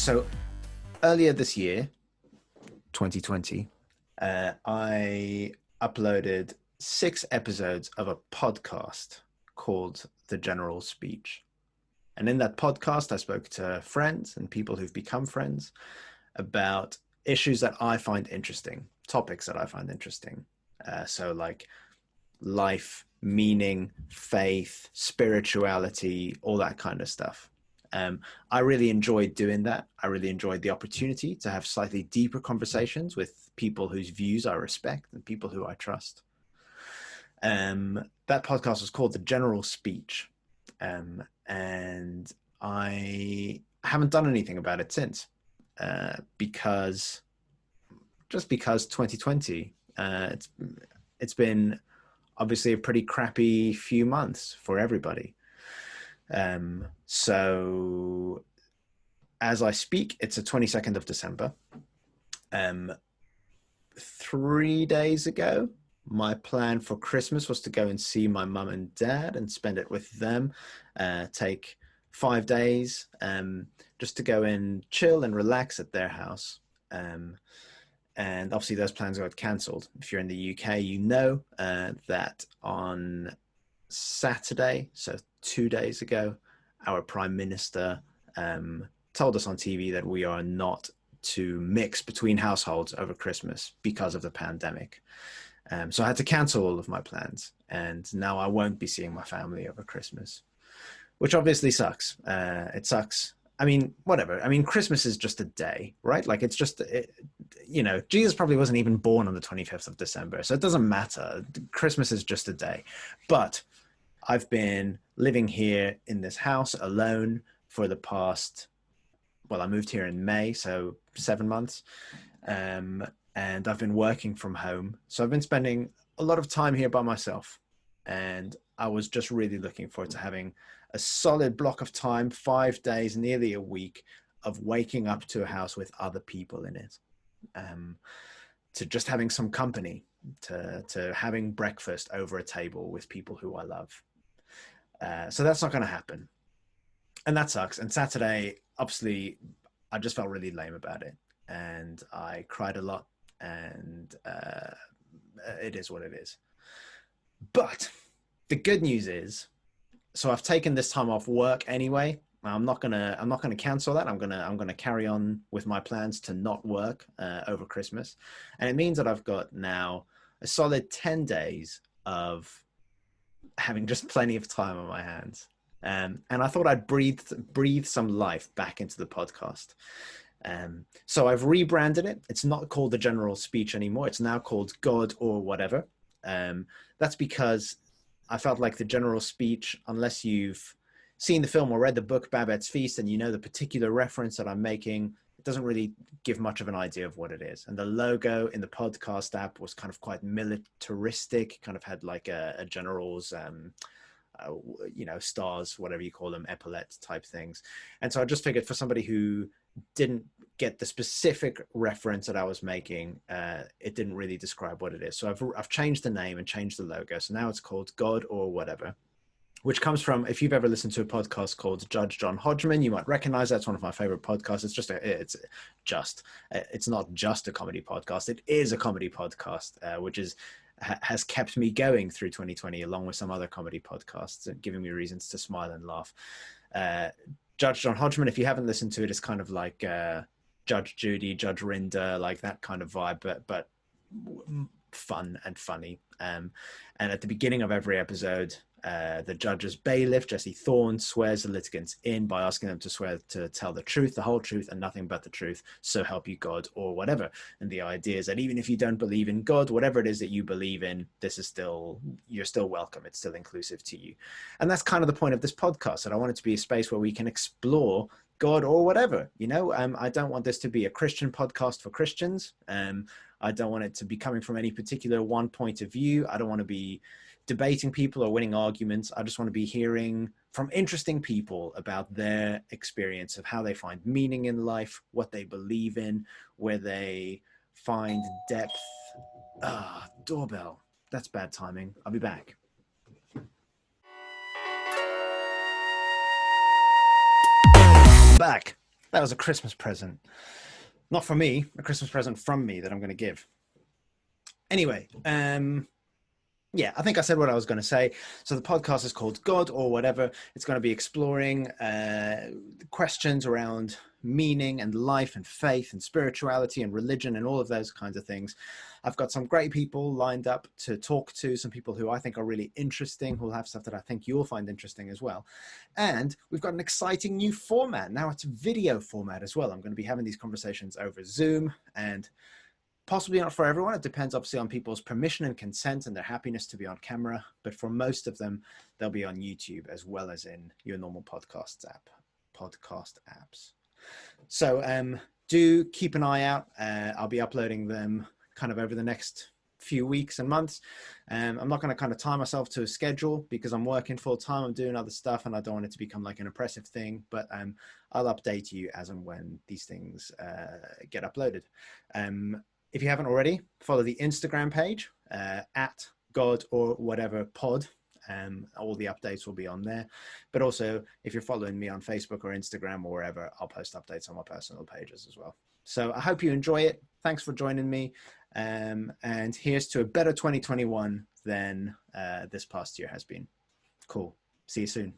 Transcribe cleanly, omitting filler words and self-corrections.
So earlier this year, 2020, I uploaded 6 episodes of a podcast called The General Speech. And in that podcast, I spoke to friends and people who've become friends about issues that I find interesting, topics that I find interesting. So like life, meaning, faith, spirituality, all that kind of stuff. I really enjoyed doing that. I really enjoyed the opportunity to have slightly deeper conversations with people whose views I respect and people who I trust. That podcast was called The General Speech. And I haven't done anything about it since because 2020, it's been obviously a pretty crappy few months for everybody. So as I speak, it's the 22nd of December. 3 days ago, my plan for Christmas was to go and see my mum and dad and spend it with them, take 5 days, just to go and chill and relax at their house. And obviously those plans got cancelled. If you're in the UK, you know that on Saturday, so 2 days ago, our Prime Minister told us on TV that we are not to mix between households over Christmas because of the pandemic. So I had to cancel all of my plans, and now I won't be seeing my family over Christmas, which obviously sucks. It sucks. I mean, whatever. I mean, Christmas is just a day, right? Like it's just, Jesus probably wasn't even born on the 25th of December. So it doesn't matter. Christmas is just a day. But I've been living here in this house alone for the past, well, I moved here in May, so 7 months. And I've been working from home. So I've been spending a lot of time here by myself. And I was just really looking forward to having a solid block of time, 5 days, nearly a week, of waking up to a house with other people in it, to just having some company, to having breakfast over a table with people who I love. So that's not going to happen. And that sucks. And Saturday, obviously, I just felt really lame about it. And I cried a lot. And it is what it is. But the good news is, so I've taken this time off work anyway. I'm not gonna cancel that. I'm gonna carry on with my plans to not work over Christmas, and it means that I've got now a solid 10 days of having just plenty of time on my hands. And I thought I'd breathe some life back into the podcast. So I've rebranded it. It's not called The General Speech anymore. It's now called God or Whatever. That's because I felt like The General Speech, unless you've seen the film or read the book Babette's Feast and you know the particular reference that I'm making, it doesn't really give much of an idea of what it is. And the logo in the podcast app was kind of quite militaristic, kind of had like a general's, stars, whatever you call them, epaulette type things. And so I just figured for somebody who didn't get the specific reference that I was making, it didn't really describe what it is. So I've changed the name and changed the logo. So now it's called God or Whatever, which comes from, if you've ever listened to a podcast called Judge John Hodgman, you might recognize that's one of my favorite podcasts. It's not just a comedy podcast. It is a comedy podcast, which has kept me going through 2020, along with some other comedy podcasts and giving me reasons to smile and laugh. Judge John Hodgman, if you haven't listened to it, it's kind of like Judge Judy, Judge Rinder, like that kind of vibe, but fun and funny. And at the beginning of every episode, the judge's bailiff, Jesse Thorne, swears the litigants in by asking them to swear to tell the truth, the whole truth, and nothing but the truth, so help you God or whatever. And the idea is that even if you don't believe in God, whatever it is that you believe in, you're still welcome. It's still inclusive to you. And that's kind of the point of this podcast, that I want it to be a space where we can explore God or whatever. I don't want this to be a Christian podcast for Christians. I don't want it to be coming from any particular one point of view. I don't want to be debating people or winning arguments. I just want to be hearing from interesting people about their experience of how they find meaning in life, what they believe in, where they find depth. Doorbell. That's bad timing. I'll be back. Back. That was a Christmas present. Not from me, a Christmas present from me that I'm going to give. Anyway, yeah, I think I said what I was going to say. So the podcast is called God or Whatever. It's going to be exploring questions around meaning and life and faith and spirituality and religion and all of those kinds of things. I've got some great people lined up to talk to, some people who I think are really interesting, who'll have stuff that I think you'll find interesting as well. And we've got an exciting new format. Now it's a video format as well. I'm going to be having these conversations over Zoom, and possibly not for everyone. It depends obviously on people's permission and consent and their happiness to be on camera. But for most of them, they'll be on YouTube as well as in your normal podcast apps. So do keep an eye out. I'll be uploading them kind of over the next few weeks and months. I'm not going to kind of tie myself to a schedule because I'm working full time. I'm doing other stuff and I don't want it to become like an oppressive thing, but I'll update you as and when these things get uploaded. If you haven't already, follow the Instagram page at God or Whatever Pod. All the updates will be on there. But also, if you're following me on Facebook or Instagram or wherever, I'll post updates on my personal pages as well. So I hope you enjoy it. Thanks for joining me. And here's to a better 2021 than this past year has been. Cool. See you soon.